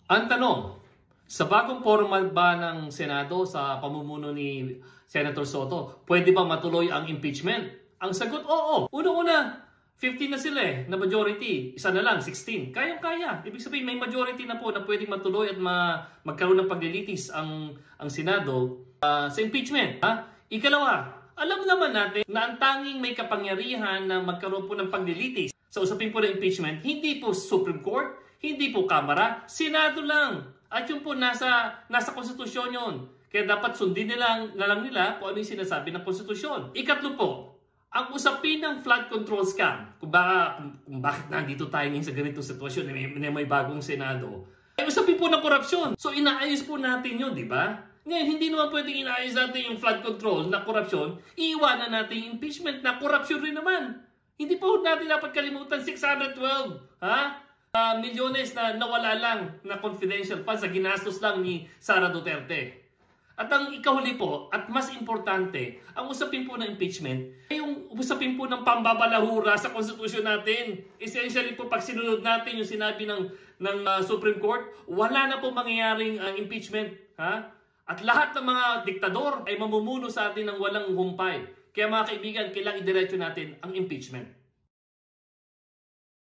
Ang tanong, sa bagong format ba ng Senado sa pamumuno ni Senator Soto, pwede ba matuloy ang impeachment? Ang sagot, oo. Una-una, 15 na sila na majority. Isa na lang, 16. Kayang-kaya. Ibig sabihin, may majority na po na pwedeng matuloy at magkaroon ng paglilitis ang Senado sa impeachment. Ikalawa, alam naman natin na ang tanging may kapangyarihan na magkaroon po ng paglilitis sa usapin po ng impeachment, hindi po Supreme Court, hindi po Kamara, Senado lang. At yun po nasa konstitusyon yun. Kaya dapat sundin na lang nila kung ano yung sinasabi ng konstitusyon. Ikatlo po, ang usapin ng flood control scam, kung bakit nandito tayo ngayon sa ganitong sitwasyon na may bagong Senado, ay usapin po ng korupsyon. So inaayos po natin yun, di ba? Ngayon, hindi naman pwedeng inaayos natin yung flood control na korupsyon, iiwanan natin yung impeachment na korupsyon rin naman. Hindi po natin dapat kalimutan 612 milyones na nawala lang na confidential funds na ginastos lang ni Sara Duterte. At ang ikahuli po, at mas importante, ang usapin po ng impeachment ay yung usapin po ng pambabalahura sa konstitusyon natin. Essentially po, pag sinunod natin yung sinabi ng Supreme Court, wala na po mangyayaring impeachment. At lahat ng mga diktador ay mamumuno sa atin ng walang humpay. Kaya mga kaibigan, kailangan idiretso natin ang impeachment.